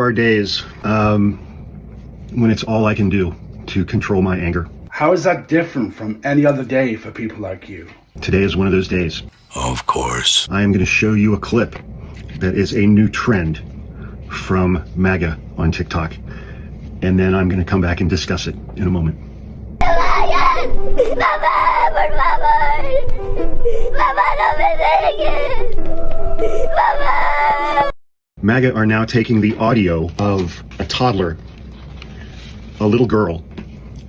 are days when it's all I can do to control my anger. How is that different from any other day for people like you? Today is one of those days. Of course. I am going to show you a clip that is a new trend from MAGA on TikTok. And then I'm going to come back and discuss it in a moment. MAGA are now taking the audio of a toddler, a little girl,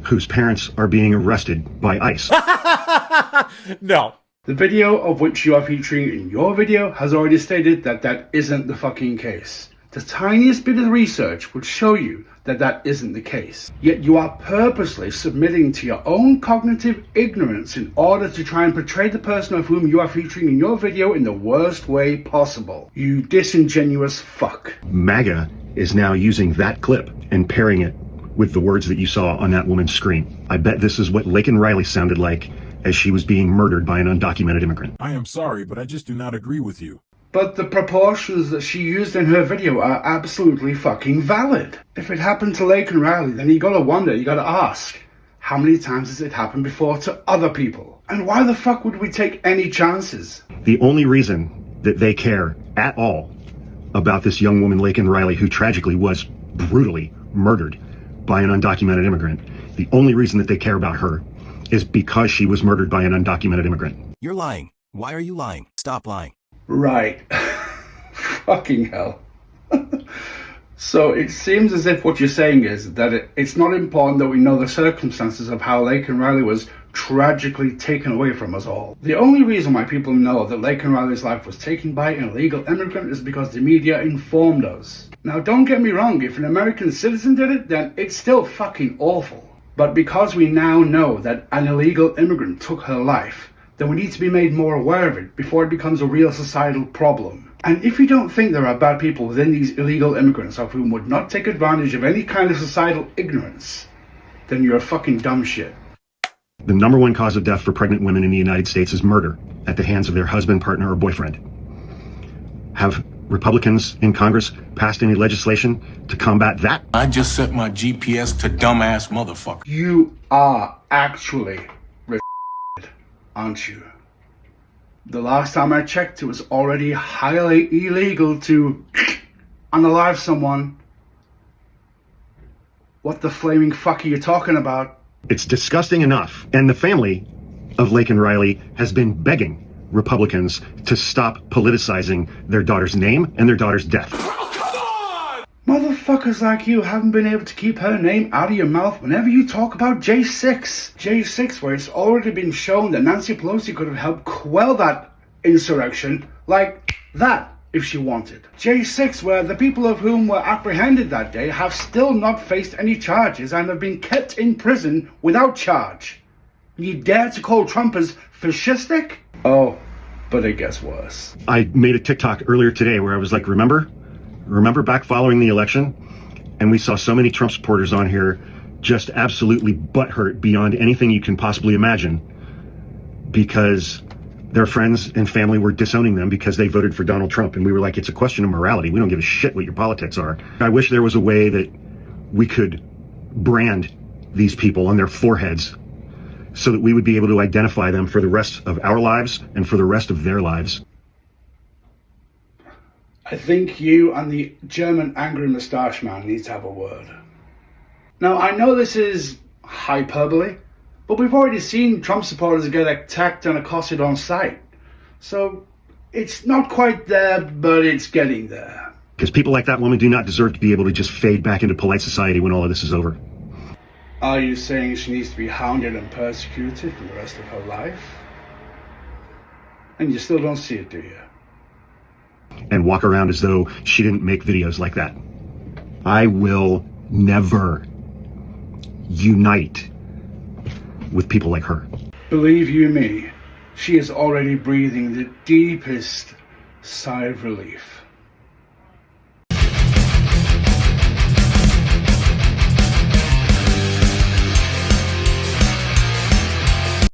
whose parents are being arrested by ICE. No. The video of which you are featuring in your video has already stated that that isn't the fucking case. The tiniest bit of research would show you that that isn't the case. Yet you are purposely submitting to your own cognitive ignorance in order to try and portray the person of whom you are featuring in your video in the worst way possible. You disingenuous fuck. MAGA is now using that clip and pairing it with the words that you saw on that woman's screen. I bet this is what Laken Riley sounded like as she was being murdered by an undocumented immigrant. I am sorry, but I just do not agree with you. But the proportions that she used in her video are absolutely fucking valid. If it happened to Laken Riley, then you gotta wonder, you gotta ask, how many times has it happened before to other people? And why the fuck would we take any chances? The only reason that they care at all about this young woman, Laken Riley, who tragically was brutally murdered by an undocumented immigrant, the only reason that they care about her is because she was murdered by an undocumented immigrant. You're lying. Why are you lying? Stop lying. Right. Fucking hell. So it seems as if what you're saying is that it's not important that we know the circumstances of how Laken Riley was tragically taken away from us all. The only reason why people know that Laken Riley's life was taken by an illegal immigrant is because the media informed us. Now don't get me wrong, if an American citizen did it, then it's still fucking awful. But because we now know that an illegal immigrant took her life, then we need to be made more aware of it before it becomes a real societal problem. And if you don't think there are bad people within these illegal immigrants of whom would not take advantage of any kind of societal ignorance, then you're a fucking dumb shit. The number one cause of death for pregnant women in the United States is murder at the hands of their husband, partner, or boyfriend. Have Republicans in Congress passed any legislation to combat that? I just set my GPS to dumbass motherfucker. You are actually aren't you? The last time I checked, it was already highly illegal to unalive someone. What the flaming fuck are you talking about? It's disgusting enough. And the family of Laken Riley has been begging Republicans to stop politicizing their daughter's name and their daughter's death. Motherfuckers like you haven't been able to keep her name out of your mouth whenever you talk about J6. J6, where it's already been shown that Nancy Pelosi could have helped quell that insurrection like that if she wanted. J6, where the people of whom were apprehended that day have still not faced any charges and have been kept in prison without charge. You dare to call Trumpers fascistic? Oh, but it gets worse. I made a TikTok earlier today where I was like, remember back following the election? And we saw so many Trump supporters on here just absolutely butthurt beyond anything you can possibly imagine because their friends and family were disowning them because they voted for Donald Trump. And we were like, it's a question of morality. We don't give a shit what your politics are. I wish there was a way that we could brand these people on their foreheads so that we would be able to identify them for the rest of our lives and for the rest of their lives. I think you and the German angry moustache man need to have a word. Now, I know this is hyperbole, but we've already seen Trump supporters get attacked and accosted on site. So, it's not quite there, but it's getting there. Because people like that woman do not deserve to be able to just fade back into polite society when all of this is over. Are you saying she needs to be hounded and persecuted for the rest of her life? And you still don't see it, do you? And walk around as though she didn't make videos like that. I will never unite with people like her. Believe you me, she is already breathing the deepest sigh of relief.